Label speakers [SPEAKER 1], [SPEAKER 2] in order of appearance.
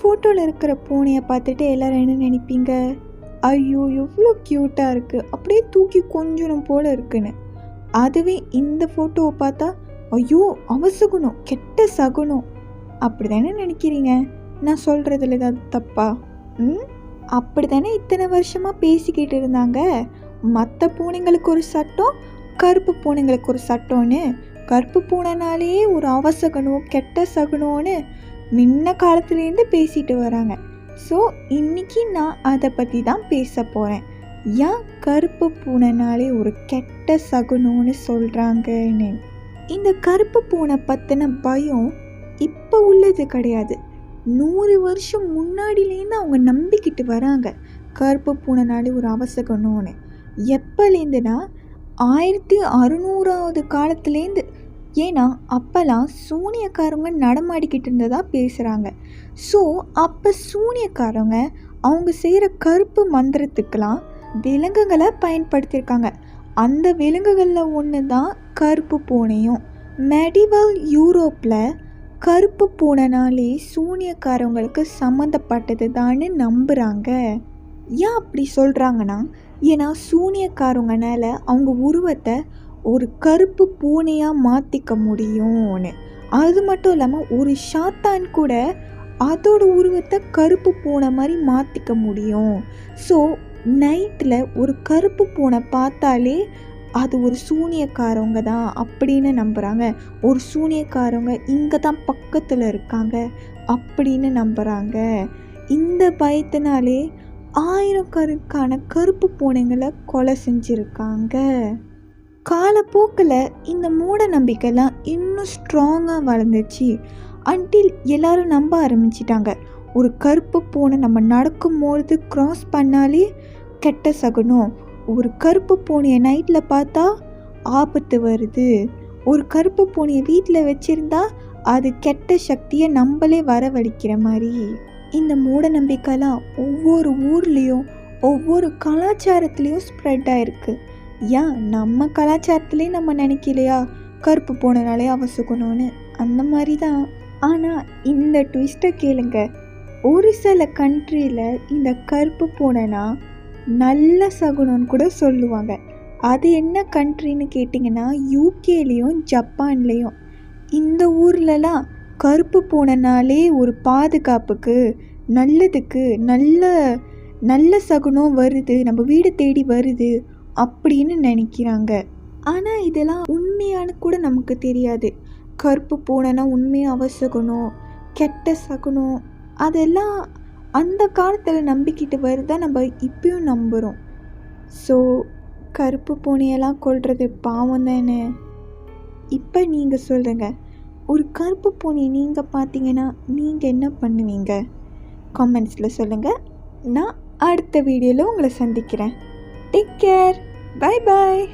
[SPEAKER 1] ஃபோட்டோவில் இருக்கிற பூனையை பார்த்துட்டு எல்லோரும் என்ன நினைப்பீங்க? ஐயோ எவ்வளோ க்யூட்டாக இருக்குது, அப்படியே தூக்கி கொஞ்சணும் போல் இருக்குன்னு. அதுவே இந்த ஃபோட்டோவை பார்த்தா ஐயோ அவசகுணம், கெட்ட சகுனம் அப்படி தானே நினைக்கிறீங்க? நான் சொல்கிறதுல ஏதாவது தப்பா? அப்படி தானே இத்தனை வருஷமாக பேசிக்கிட்டு இருந்தாங்க. மற்ற பூனைங்களுக்கு ஒரு சட்டம், கருப்பு பூனைங்களுக்கு ஒரு சட்டம்னு. கருப்பு பூனைனாலே ஒரு அவசகுணம், கெட்ட சகுனம்னு முன்ன காலத்துலேருந்து பேசிட்டு வராங்க. ஸோ இன்றைக்கி நான் அதை பற்றி தான் பேச போகிறேன். ஏன் கருப்பு பூனைனாலே ஒரு கெட்ட சகுனம்னு சொல்கிறாங்கன்னு. இந்த கருப்பு பூனை பற்றின பயம் இப்போ உள்ளது கிடையாது. 100 வருஷம் முன்னாடிலேருந்து அவங்க நம்பிக்கிட்டு வராங்க கருப்பு பூனைனாலே ஒரு அவசகுணம்னு. எப்போலேருந்துன்னா 1600ஆவது காலத்துலேருந்து. ஏன்னா அப்போல்லாம் சூனியக்காரங்க நடமாடிக்கிட்டு இருந்ததாக பேசுகிறாங்க. ஸோ அப்போ சூனியக்காரங்க அவங்க செய்கிற கருப்பு மந்திரத்துக்கெலாம் விலங்குகளை பயன்படுத்தியிருக்காங்க. அந்த விலங்குகளில் ஒன்று தான் கருப்பு பூனையும். மெடிவல் யூரோப்பில் கருப்பு பூனைனாலே சூனியக்காரங்களுக்கு சம்மந்தப்பட்டது தான்னு நம்புகிறாங்க. ஏன் அப்படி சொல்கிறாங்கன்னா, ஏன்னா சூனியக்காரங்கனால அவங்க உருவத்தை ஒரு கருப்பு பூனையாக மாற்றிக்க முடியும்னு. அது மட்டும் இல்லாமல் ஒரு சாத்தான் கூட அதோட உருவத்தை கருப்பு பூனை மாதிரி மாற்றிக்க முடியும். ஸோ நைட்டில் ஒரு கருப்பு பூனை பார்த்தாலே அது ஒரு சூனியக்காரவங்க தான் அப்படின்னு நம்புகிறாங்க. ஒரு சூனியக்காரவங்க இங்கே தான் பக்கத்தில் இருக்காங்க அப்படின்னு நம்புகிறாங்க. இந்த பயத்தினாலே ஆயிரக்கணக்கான கருப்பு பூனைங்களை கொலை செஞ்சுருக்காங்க. காலப்போக்கில் இந்த மூட நம்பிக்கைலாம் இன்னும் ஸ்ட்ராங்காக வளர்ந்துச்சு. அன்டில் எல்லாரும் நம்ப ஆரம்பிச்சிட்டாங்க, ஒரு கருப்பு பூனை நம்ம நடக்கும்போது க்ராஸ் பண்ணாலே கெட்ட சகுனம், ஒரு கருப்பு பூனையை நைட்டில் பார்த்தா ஆபத்து வருது, ஒரு கருப்பு பூனையை வீட்டில் வச்சுருந்தா அது கெட்ட சக்தியை நம்மளே வரவழைக்கிற மாதிரி. இந்த மூட நம்பிக்கைலாம் ஒவ்வொரு ஊர்லேயும் ஒவ்வொரு கலாச்சாரத்துலேயும் ஸ்ப்ரெட் ஆகிருக்கு. ஏன் நம்ம கலாச்சாரத்துலேயே நம்ம நினைக்கலையா கருப்பு பூனைனாலே அவசகுணம்னு? அந்த மாதிரி தான். ஆனால் இந்த ட்விஸ்ட்டை கேளுங்க. ஒரு சில கண்ட்ரியில் இந்த கருப்பு பூனைனா நல்ல சகுனம்னு கூட சொல்லுவாங்க. அது என்ன கண்ட்ரின்னு கேட்டிங்கன்னா யூகேலேயும் ஜப்பான்லேயும். இந்த ஊர்லலாம் கருப்பு பூனைனாலே ஒரு பாதுகாப்புக்கு, நல்லதுக்கு, நல்ல சகுனம் வருது, நம்ம வீடு தேடி வருது அப்படின்னு நினைக்கிறாங்க. ஆனால் இதெல்லாம் உண்மையானு கூட நமக்கு தெரியாது. கருப்பு பூனைனா உண்மையாக அவசகுணம், கெட்ட சகுனம் அதெல்லாம் அந்த காலத்தில் நம்பிக்கிட்டு வருதான் நம்ம இப்பயும் நம்புகிறோம். ஸோ கருப்பு பூனையெல்லாம் கொல்றது பாவம் தானே? இப்போ நீங்கள் சொல்லுங்கள், ஒரு கருப்பு பூனையை நீங்கள் பார்த்தீங்கன்னா நீங்கள் என்ன பண்ணுவீங்க? கமெண்ட்ஸில் சொல்லுங்கள். நான் அடுத்த வீடியோவில் உங்களை சந்திக்கிறேன். Take care. Bye bye.